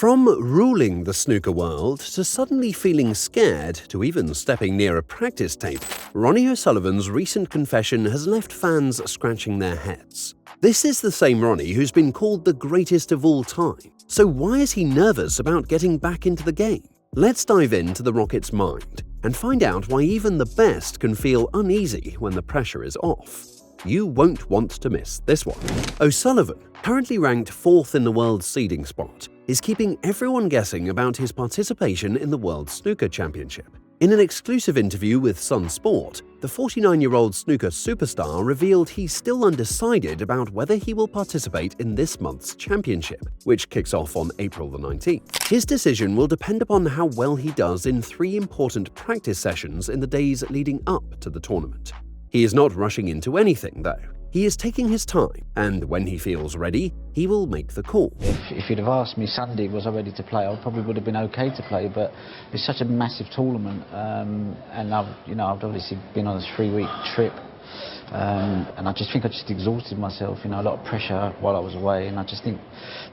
From ruling the snooker world to suddenly feeling scared to even stepping near a practice table, Ronnie O'Sullivan's recent confession has left fans scratching their heads. This is the same Ronnie who's been called the greatest of all time. So why is he nervous about getting back into the game? Let's dive into the Rocket's mind and find out why even the best can feel uneasy when the pressure is off. You won't want to miss this one. O'Sullivan, currently ranked 4th in the world seeding spot, is keeping everyone guessing about his participation in the World Snooker Championship. In an exclusive interview with Sun Sport, the 49-year-old snooker superstar revealed he's still undecided about whether he will participate in this month's championship, which kicks off on April the 19th. His decision will depend upon how well he does in 3 important practice sessions in the days leading up to the tournament. He is not rushing into anything, though. He is taking his time, and when he feels ready, he will make the call. If you'd have asked me Sunday was I ready to play, I probably would have been okay to play, but it's such a massive tournament, and I've obviously been on a 3-week trip, and I just think I just exhausted myself, a lot of pressure while I was away, and I just think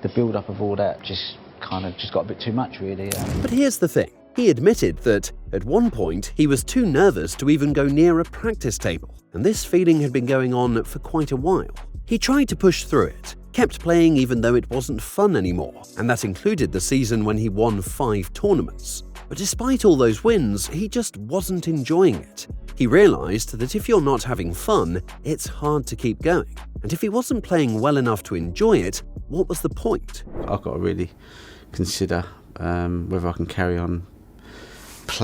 the build-up of all that just got a bit too much, really. But here's the thing. He admitted that, at one point, he was too nervous to even go near a practice table, and this feeling had been going on for quite a while. He tried to push through it, kept playing even though it wasn't fun anymore, and that included the season when he won 5 tournaments. But despite all those wins, he just wasn't enjoying it. He realized that if you're not having fun, it's hard to keep going, and if he wasn't playing well enough to enjoy it, what was the point? I've got to really consider whether I can carry on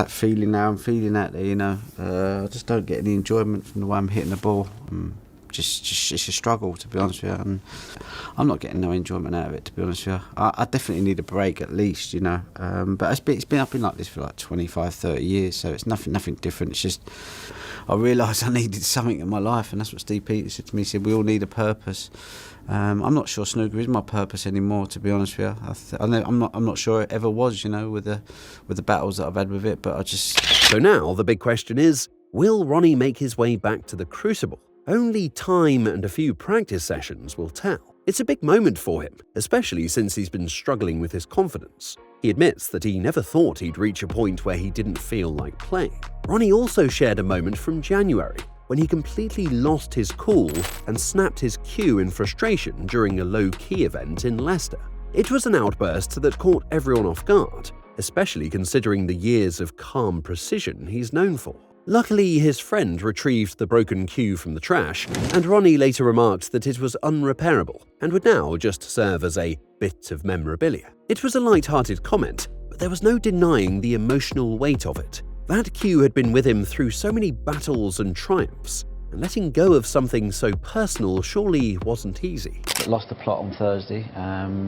feeling now I'm feeling out there, I just don't get any enjoyment from the way I'm hitting the ball. Just it's a struggle, to be honest with you, and I'm not getting no enjoyment out of it, to be honest with you. I definitely need a break at least, but I've been like this for like 25, 30 years, so it's nothing different. It's just I realised I needed something in my life, and that's what Steve Peters said to me. He said we all need a purpose. I'm not sure snooker is my purpose anymore, to be honest with you. I'm not sure it ever was, with the battles that I've had with it. But I just. So now the big question is: will Ronnie make his way back to the crucible? Only time and a few practice sessions will tell. It's a big moment for him, especially since he's been struggling with his confidence. He admits that he never thought he'd reach a point where he didn't feel like playing. Ronnie also shared a moment from January, when he completely lost his cool and snapped his cue in frustration during a low-key event in Leicester. It was an outburst that caught everyone off guard, especially considering the years of calm precision he's known for. Luckily, his friend retrieved the broken cue from the trash, and Ronnie later remarked that it was unrepairable and would now just serve as a bit of memorabilia. It was a light-hearted comment, but there was no denying the emotional weight of it. That cue had been with him through so many battles and triumphs, and letting go of something so personal surely wasn't easy. Lost the plot on Thursday,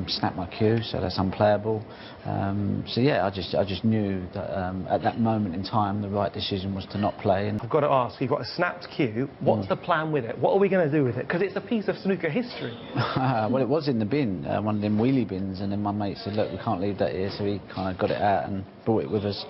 snapped my cue, so that's unplayable. I just knew that at that moment in time the right decision was to not play. And I've got to ask, you've got a snapped cue, what's the plan with it? What are we going to do with it? Because it's a piece of snooker history. Well, it was in the bin, one of them wheelie bins, and then my mate said, look, we can't leave that here, so he kind of got it out and brought it with us.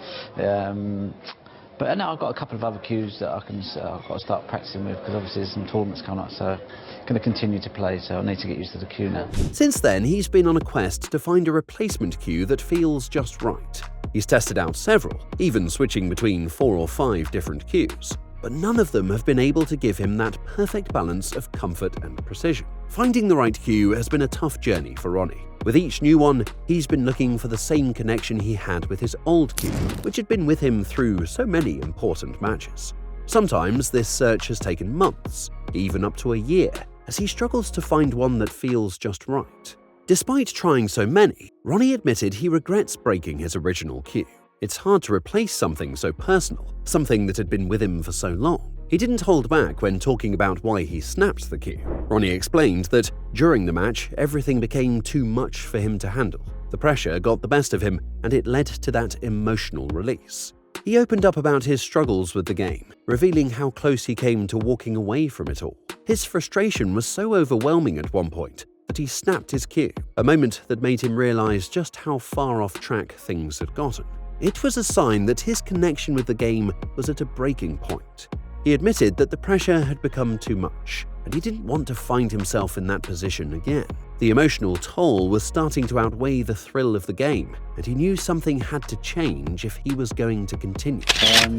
But now I've got a couple of other cues that I've got to start practicing with, because obviously there's some tournaments coming up, so I'm going to continue to play, so I need to get used to the cue now. Since then, he's been on a quest to find a replacement cue that feels just right. He's tested out several, even switching between 4 or 5 different cues, but none of them have been able to give him that perfect balance of comfort and precision. Finding the right cue has been a tough journey for Ronnie. With each new one, he's been looking for the same connection he had with his old cue, which had been with him through so many important matches. Sometimes this search has taken months, even up to a year, as he struggles to find one that feels just right. Despite trying so many, Ronnie admitted he regrets breaking his original cue. It's hard to replace something so personal, something that had been with him for so long. He didn't hold back when talking about why he snapped the cue. Ronnie explained that during the match, everything became too much for him to handle. The pressure got the best of him, and it led to that emotional release. He opened up about his struggles with the game, revealing how close he came to walking away from it all. His frustration was so overwhelming at one point that he snapped his cue, a moment that made him realize just how far off track things had gotten. It was a sign that his connection with the game was at a breaking point. He admitted that the pressure had become too much, and he didn't want to find himself in that position again. The emotional toll was starting to outweigh the thrill of the game, and he knew something had to change if he was going to continue.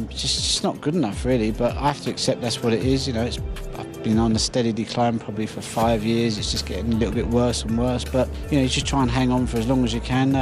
Just not good enough, really, but I have to accept that's what it is. I've been on a steady decline probably for 5 years. It's just getting a little bit worse and worse, but you just try and hang on for as long as you can.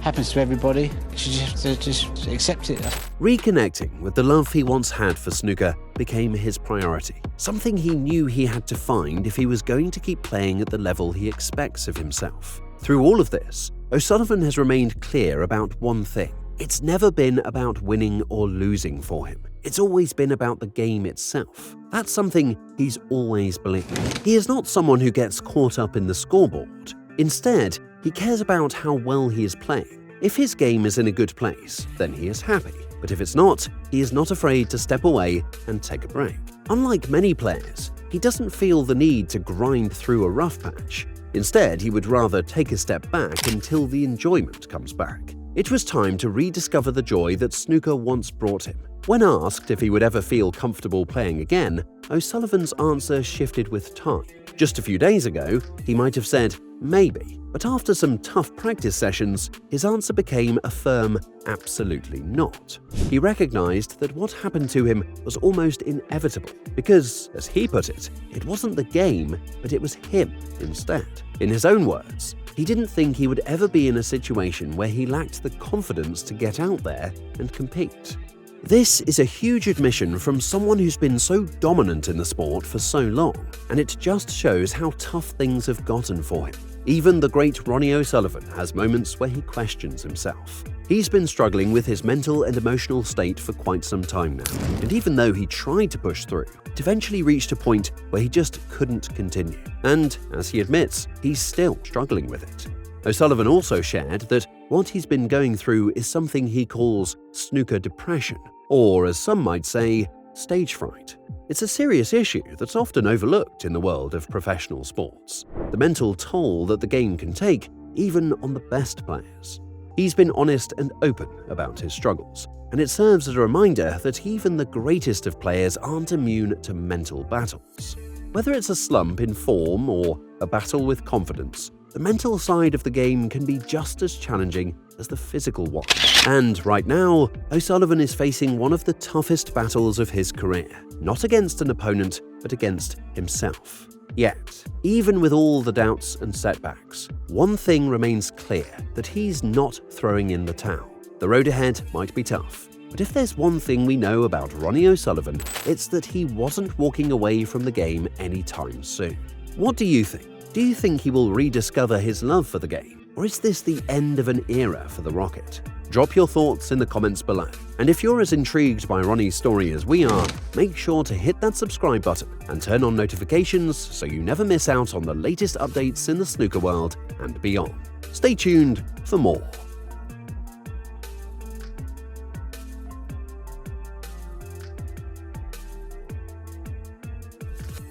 Happens to everybody. You just have to just accept it. Reconnecting with the love he once had for snooker became his priority, something he knew he had to find if he was going to keep playing at the level he expects of himself. Through all of this, O'Sullivan has remained clear about one thing. It's never been about winning or losing for him. It's always been about the game itself. That's something he's always believed. He is not someone who gets caught up in the scoreboard. Instead, he cares about how well he is playing. If his game is in a good place, then he is happy. But if it's not, he is not afraid to step away and take a break. Unlike many players, he doesn't feel the need to grind through a rough patch. Instead, he would rather take a step back until the enjoyment comes back. It was time to rediscover the joy that snooker once brought him. When asked if he would ever feel comfortable playing again, O'Sullivan's answer shifted with time. Just a few days ago, he might have said, maybe, but after some tough practice sessions, his answer became a firm, absolutely not. He recognized that what happened to him was almost inevitable, because, as he put it, it wasn't the game, but it was him instead. In his own words, he didn't think he would ever be in a situation where he lacked the confidence to get out there and compete. This is a huge admission from someone who's been so dominant in the sport for so long, and it just shows how tough things have gotten for him. Even the great Ronnie O'Sullivan has moments where he questions himself. He's been struggling with his mental and emotional state for quite some time now, and even though he tried to push through, it eventually reached a point where he just couldn't continue. And, as he admits, he's still struggling with it. O'Sullivan also shared that what he's been going through is something he calls snooker depression, or as some might say, stage fright. It's a serious issue that's often overlooked in the world of professional sports, the mental toll that the game can take, even on the best players. He's been honest and open about his struggles, and it serves as a reminder that even the greatest of players aren't immune to mental battles. Whether it's a slump in form or a battle with confidence, the mental side of the game can be just as challenging as the physical one. And right now, O'Sullivan is facing one of the toughest battles of his career, not against an opponent, but against himself. Yet, even with all the doubts and setbacks, one thing remains clear, that he's not throwing in the towel. The road ahead might be tough, but if there's one thing we know about Ronnie O'Sullivan, it's that he wasn't walking away from the game anytime soon. What do you think? Do you think he will rediscover his love for the game? Or is this the end of an era for the Rocket? Drop your thoughts in the comments below. And if you're as intrigued by Ronnie's story as we are, make sure to hit that subscribe button and turn on notifications so you never miss out on the latest updates in the snooker world and beyond. Stay tuned for more.